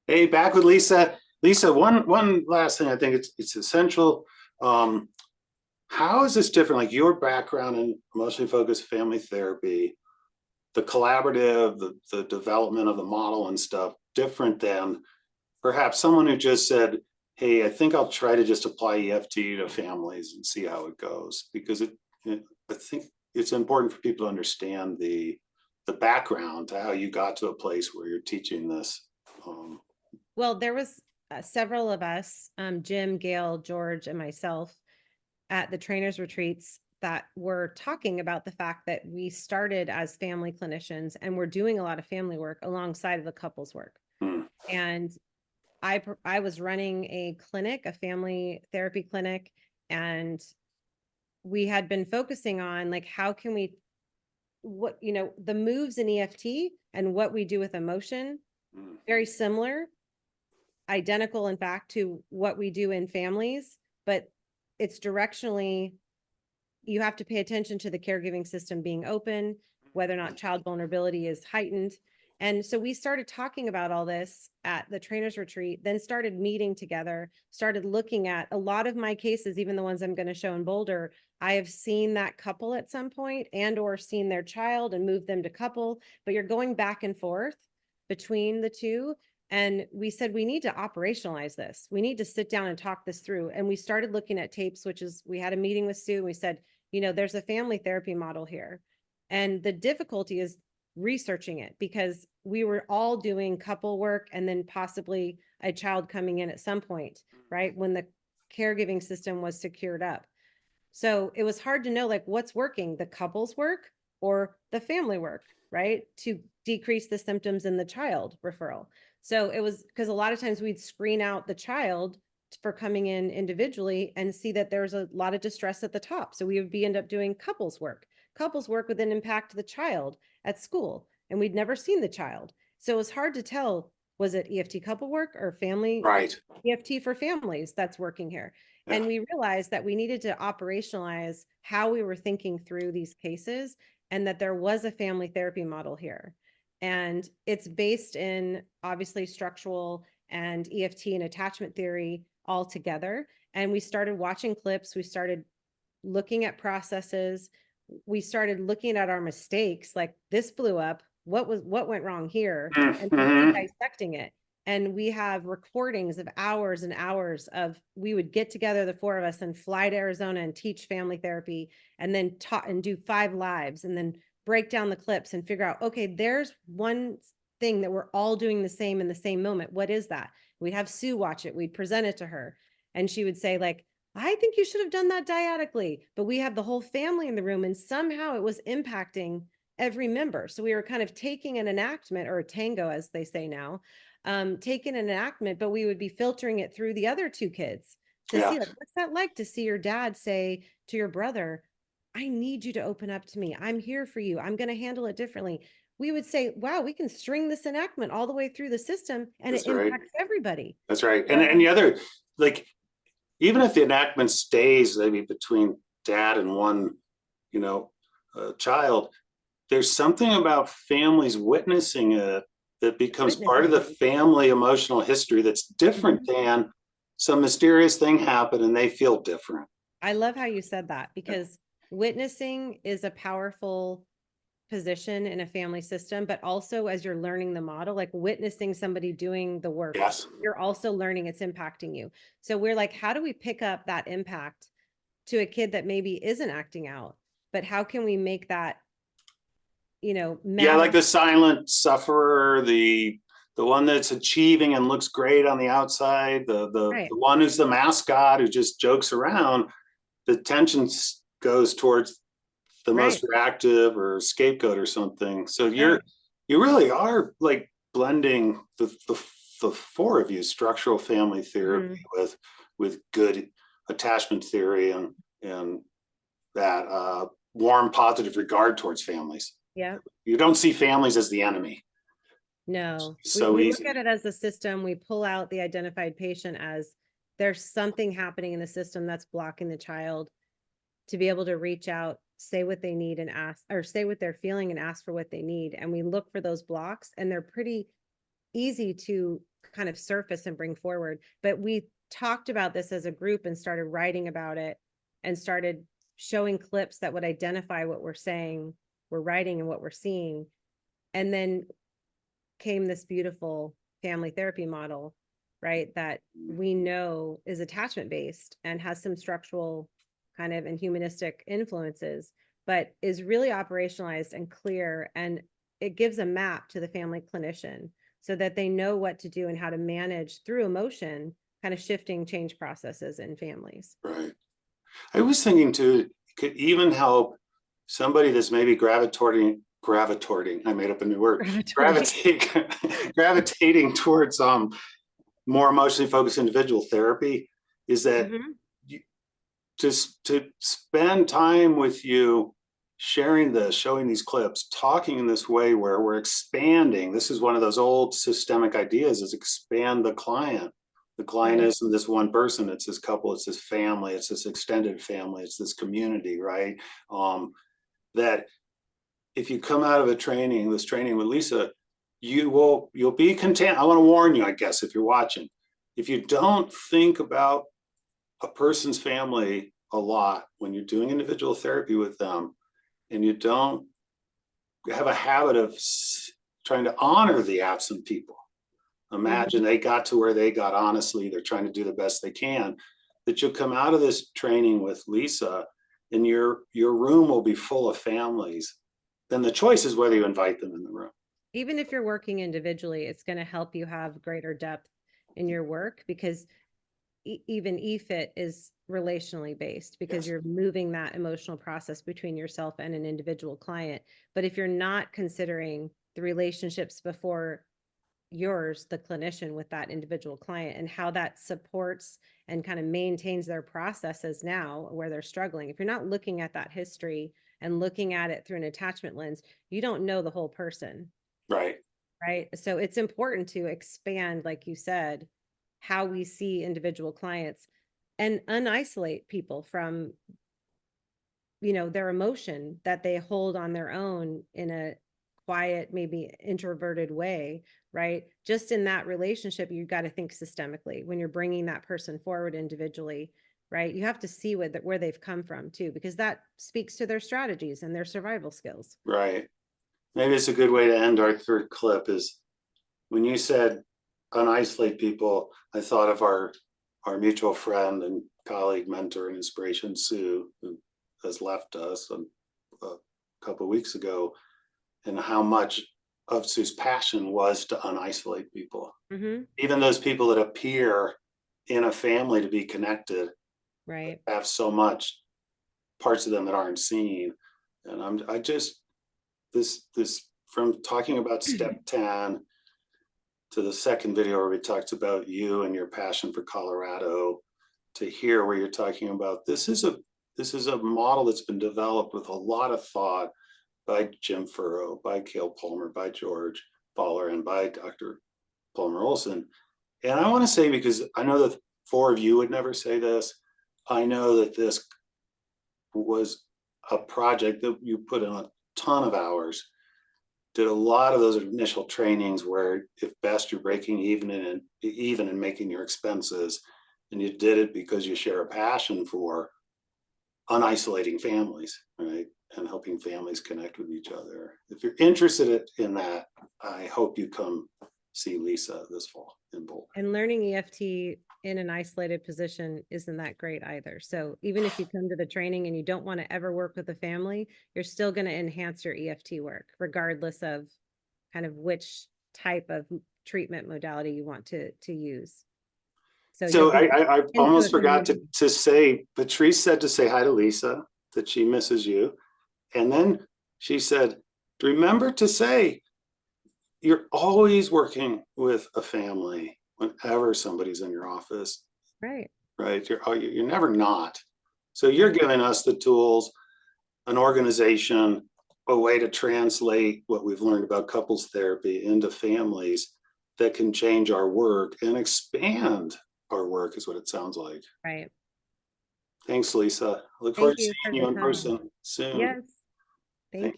Hey, back with Lisa. Lisa, one last thing I think it's essential. Um, how is this different? Like your background in emotionally focused family therapy, the collaborative, the development of the model and stuff, different than perhaps someone who just said, "Hey, I think I'll try to just apply EFT to families and see how it goes," because I think it's important for people to understand the background to how you got to a place where you're teaching this. Um, Well, there was several of us, Jim, Gail, George, and myself at the trainers retreats that were talking about the fact that we started as family clinicians and we're doing a lot of family work alongside of the couples work. hmm. And I was running a clinic, a family therapy clinic, and we had been focusing on like how can we the moves in EFT and what we do with emotion, Mm. very similar, identical in fact to what we do in families, but it's directionally, you have to pay attention to the caregiving system being open, whether or not child vulnerability is heightened. And so we started talking about all this at the trainers retreat, then started meeting together, started looking at a lot of my cases, even the ones I'm going to show in Boulder. I have seen that couple at some point and or seen their child and moved them to couple, but you're going back and forth between the two. And we said, we need to operationalize this. We need to sit down and talk this through. And we started looking at tapes, which is, we had a meeting with Sue and we said, there's a family therapy model here. And the difficulty is researching it because we were all doing couple work and then possibly a child coming in at some point, right? When the caregiving system was secured up. So it was hard to know like what's working, the couples work or the family work, right? To decrease the symptoms in the child referral. So it was because a lot of times we'd screen out the child for coming in individually and see that there's a lot of distress at the top. So we would end up doing couples work. Couples work would then impact the child at school, and we'd never seen the child. So it was hard to tell, was it EFT couple work or family Right. EFT for families that's working here? Yeah. And we realized that we needed to operationalize how we were thinking through these cases and that there was a family therapy model here. And it's based in obviously structural and EFT and attachment theory all together. And we started watching clips, we started looking at processes, we started looking at our mistakes, like this blew up, what went wrong here, and really Mm-hmm. dissecting it. And we have recordings of hours and hours of, we would get together, the four of us, and fly to Arizona and teach family therapy and then talk and do 5 lives and then break down the clips and figure out, okay, there's one thing that we're all doing the same in the same moment. What is that? We'd have Sue watch it. We'd present it to her. And she would say, like, I think you should have done that dyadically. But we have the whole family in the room, and somehow it was impacting every member. So we were kind of taking an enactment, or a tango, as they say now, taking an enactment, but we would be filtering it through the other 2 kids to Yeah. see, like, what's that like to see your dad say to your brother, I need you to open up to me. I'm here for you. I'm going to handle it differently. We would say, wow, we can string this enactment all the way through the system and it That's right. impacts everybody. That's right. So, And the other, like, even if the enactment stays maybe between dad and one, you know, child, there's something about families witnessing it that becomes part of witnessing the it. family emotional history that's different Mhm. than some mysterious thing happened and they feel different. I love how you said that Yeah. because witnessing is a powerful position in a family system, but also as you're learning the model, like witnessing somebody doing the work, Yes. you're also learning it's impacting you. So we're like, how do we pick up that impact to a kid that maybe isn't acting out, but how can we make that, Yeah, like matter? the silent sufferer, the one that's achieving and looks great on the outside, Right, the one who's the mascot who just jokes around. The tension goes towards the right, most reactive or scapegoat or something. So right. you really are like blending the four of you, structural family therapy Mhm. with good attachment theory and that warm positive regard towards families. Yeah. You don't see families as the enemy. No, It's we, so we look easy. at it as a system. We pull out the identified patient as there's something happening in the system that's blocking the child to be able to reach out, say what they need and ask, or say what they're feeling and ask for what they need. And we look for those blocks, and they're pretty easy to kind of surface and bring forward. But we talked about this as a group and started writing about it and started showing clips that would identify what we're saying, we're writing, and what we're seeing. And then came this beautiful family therapy model, right? That we know is attachment based and has some structural kind of and humanistic influences, but is really operationalized and clear. And it gives a map to the family clinician so that they know what to do and how to manage through emotion, kind of shifting change processes in families. Right. I was thinking too, it could even help somebody that's maybe I made up a new word, gravitating towards more emotionally focused individual therapy, is that you, just to spend time with you, sharing this, showing these clips, talking in this way where we're expanding. This is one of those old systemic ideas, is expand the client. The client Right. isn't this one person, it's this couple, it's this family, it's this extended family, it's this community, right? That if you come out of this training with Lisa, you'll be content. I want to warn you, I guess, if you're watching, if you don't think about a person's family a lot when you're doing individual therapy with them, and you don't have a habit of trying to honor the absent people, imagine they got to where they got, honestly, they're trying to do the best they can, that you'll come out of this training with Lisa and your room will be full of families. Then the choice is whether you invite them in the room. Even if you're working individually, it's going to help you have greater depth in your work, because even EFFT is relationally based, because you're moving that emotional process between yourself and an individual client. But if you're not considering the relationships before yours, the clinician, with that individual client, and how that supports and kind of maintains their processes now where they're struggling, if you're not looking at that history and looking at it through an attachment lens, you don't know the whole person. Right. Right. So it's important to expand, like you said, how we see individual clients and unisolate people from, their emotion that they hold on their own in a quiet, maybe introverted way, right? Just in that relationship, you've got to think systemically when you're bringing that person forward individually, right? You have to see where they've come from too, because that speaks to their strategies and their survival skills. Right. Maybe it's a good way to end our third clip, is when you said unisolate people, I thought of our mutual friend and colleague, mentor, and inspiration, Sue, who has left us a couple of weeks ago, and how much of Sue's passion was to unisolate people. Even those people that appear in a family to be connected, right, have so much parts of them that aren't seen. And I just, this from talking about step 10 to the second video where we talked about you and your passion for Colorado, to here where you're talking about this is a model that's been developed with a lot of thought by Jim Furrow, by Cale Palmer, by George Fowler, and by Dr. Palmer-Olsen. And I want to say, because I know that 4 of you would never say this, I know that this was a project that you put in a ton of hours, did a lot of those initial trainings where, if best, you're breaking even and making your expenses, and you did it because you share a passion for unisolating families, right, and helping families connect with each other. If you're interested in that, I hope you come see Lisa this fall in Boulder. And learning EFT in an isolated position isn't that great either. So even if you come to the training and you don't want to ever work with a family, you're still going to enhance your EFT work, regardless of kind of which type of treatment modality you want to use. So I almost forgot community. to say, Patrice said to say hi to Lisa, that she misses you. And then she said, remember to say, you're always working with a family whenever somebody's in your office. Right. Right. You're never not. So you're giving us the tools, an organization, a way to translate what we've learned about couples therapy into families that can change our work and expand our work, is what it sounds like. Right. Thanks, Lisa. I look Thank forward to you for seeing you the in time. person soon. Yes. Thank you.